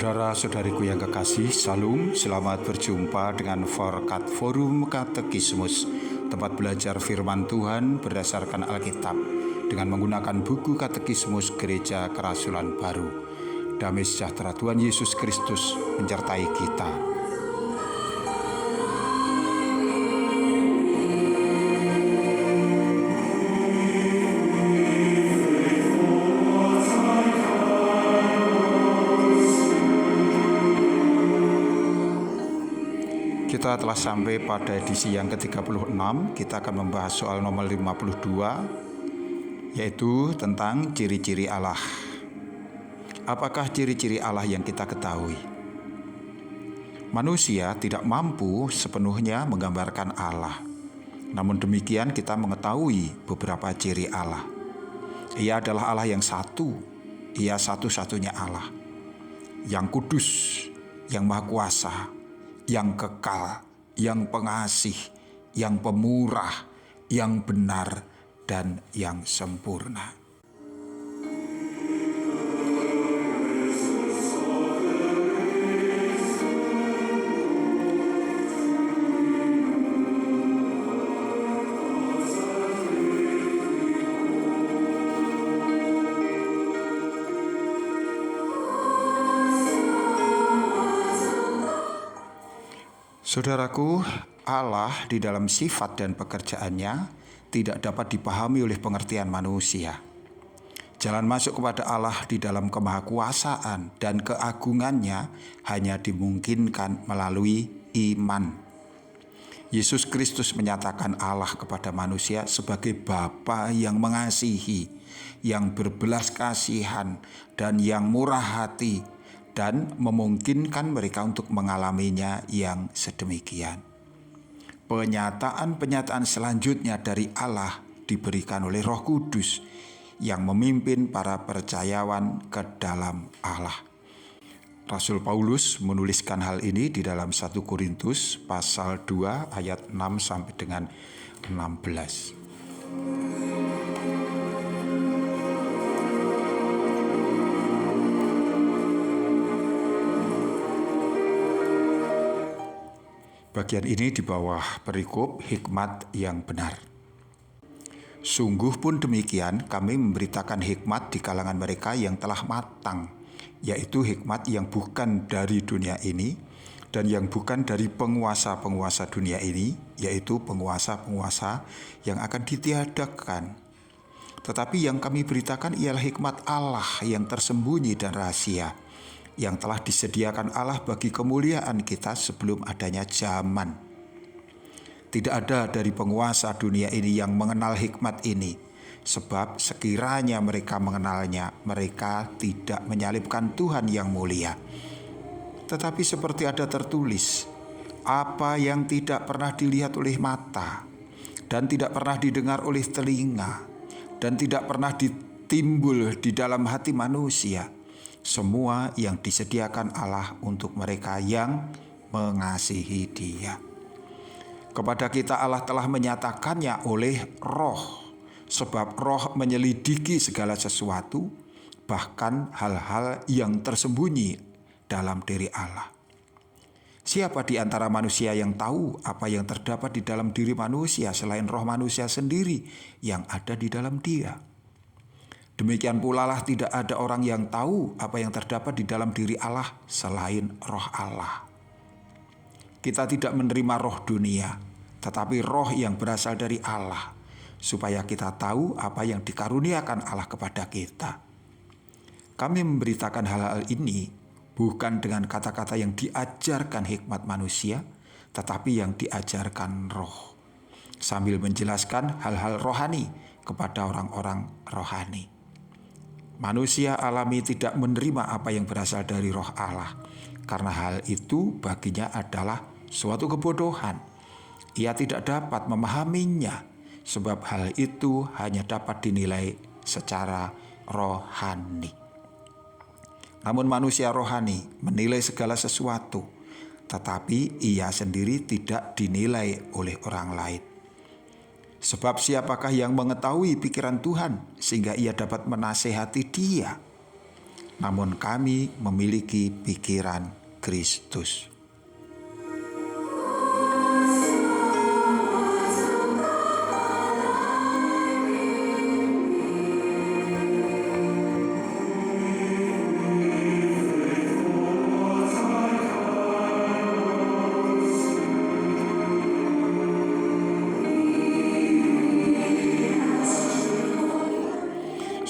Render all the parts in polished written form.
Saudara-saudariku yang kekasih, Salam, selamat berjumpa dengan Forkat Forum Katekismus, tempat belajar firman Tuhan berdasarkan Alkitab dengan menggunakan buku Katekismus Gereja Kerasulan Baru. Damai sejahtera Tuhan Yesus Kristus menyertai kita. Kita telah sampai pada edisi yang ke-36. Kita akan membahas soal nomor 52, yaitu tentang ciri-ciri Allah. Apakah ciri-ciri Allah yang kita ketahui? Manusia tidak mampu sepenuhnya menggambarkan Allah. Namun demikian kita mengetahui beberapa ciri Allah. Ia adalah Allah yang satu. Ia satu-satunya Allah, yang kudus, yang maha kuasa, yang kekal, yang pengasih, yang pemurah, yang benar, dan yang sempurna. Saudaraku, Allah di dalam sifat dan pekerjaannya tidak dapat dipahami oleh pengertian manusia. Jalan masuk kepada Allah di dalam kemahakuasaan dan keagungannya hanya dimungkinkan melalui iman. Yesus Kristus menyatakan Allah kepada manusia sebagai Bapa yang mengasihi, yang berbelas kasihan, dan yang murah hati, dan memungkinkan mereka untuk mengalaminya yang sedemikian. Penyataan-penyataan selanjutnya dari Allah diberikan oleh Roh Kudus yang memimpin para percayawan ke dalam Allah. Rasul Paulus menuliskan hal ini di dalam 1 Korintus pasal 2 ayat 6 sampai dengan 16. Bagian ini di bawah perikop hikmat yang benar. Sungguh pun demikian, kami memberitakan hikmat di kalangan mereka yang telah matang, yaitu hikmat yang bukan dari dunia ini dan yang bukan dari penguasa-penguasa dunia ini, yaitu penguasa-penguasa yang akan ditiadakan. Tetapi yang kami beritakan ialah hikmat Allah yang tersembunyi dan rahasia, yang telah disediakan Allah bagi kemuliaan kita sebelum adanya zaman. Tidak ada dari penguasa dunia ini yang mengenal hikmat ini, sebab sekiranya mereka mengenalnya, mereka tidak menyalibkan Tuhan yang mulia. Tetapi seperti ada tertulis, apa yang tidak pernah dilihat oleh mata, dan tidak pernah didengar oleh telinga, dan tidak pernah ditimbul di dalam hati manusia, semua yang disediakan Allah untuk mereka yang mengasihi Dia. Kepada kita Allah telah menyatakannya oleh Roh, sebab Roh menyelidiki segala sesuatu, bahkan hal-hal yang tersembunyi dalam diri Allah. Siapa di antara manusia yang tahu apa yang terdapat di dalam diri manusia selain roh manusia sendiri yang ada di dalam dia? Demikian pula lah tidak ada orang yang tahu apa yang terdapat di dalam diri Allah selain roh Allah. Kita tidak menerima roh dunia, tetapi roh yang berasal dari Allah, supaya kita tahu apa yang dikaruniakan Allah kepada kita. Kami memberitakan hal-hal ini bukan dengan kata-kata yang diajarkan hikmat manusia, tetapi yang diajarkan roh, sambil menjelaskan hal-hal rohani kepada orang-orang rohani. Manusia alami tidak menerima apa yang berasal dari roh Allah, karena hal itu baginya adalah suatu kebodohan. Ia tidak dapat memahaminya, sebab hal itu hanya dapat dinilai secara rohani. Namun manusia rohani menilai segala sesuatu, tetapi ia sendiri tidak dinilai oleh orang lain. Sebab siapakah yang mengetahui pikiran Tuhan sehingga ia dapat menasehati Dia? namun kami memiliki pikiran Kristus.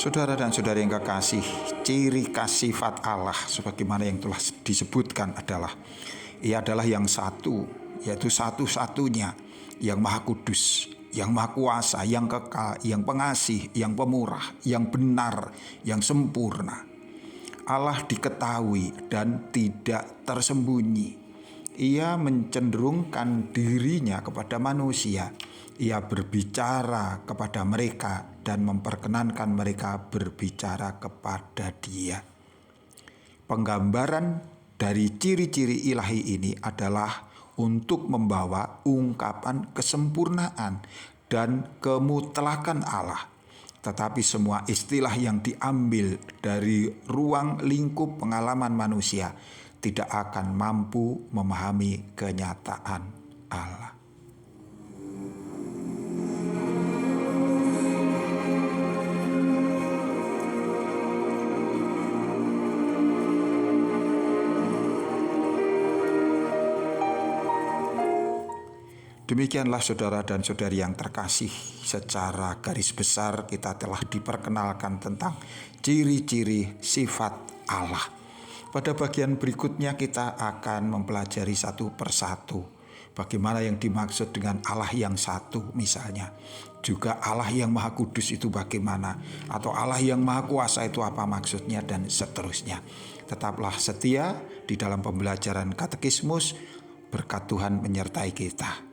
Saudara dan saudari yang kekasih, ciri khas sifat Allah sebagaimana yang telah disebutkan adalah Ia adalah yang satu, yaitu satu-satunya, yang maha kudus, yang maha kuasa, yang kekal, yang pengasih, yang pemurah, yang benar, yang sempurna. Allah diketahui dan tidak tersembunyi. Ia mencenderungkan dirinya kepada manusia. Ia berbicara kepada mereka dan memperkenankan mereka berbicara kepada Dia. Penggambaran dari ciri-ciri ilahi ini adalah untuk membawa ungkapan kesempurnaan dan kemutlakan Allah. Tetapi semua istilah yang diambil dari ruang lingkup pengalaman manusia tidak akan mampu memahami kenyataan Allah. Demikianlah saudara dan saudari yang terkasih, secara garis besar kita telah diperkenalkan tentang ciri-ciri sifat Allah. Pada bagian berikutnya kita akan mempelajari satu persatu bagaimana yang dimaksud dengan Allah yang satu misalnya. Juga Allah yang maha kudus itu bagaimana, atau Allah yang maha kuasa itu apa maksudnya, dan seterusnya. Tetaplah setia di dalam pembelajaran katekismus. Berkat Tuhan menyertai kita.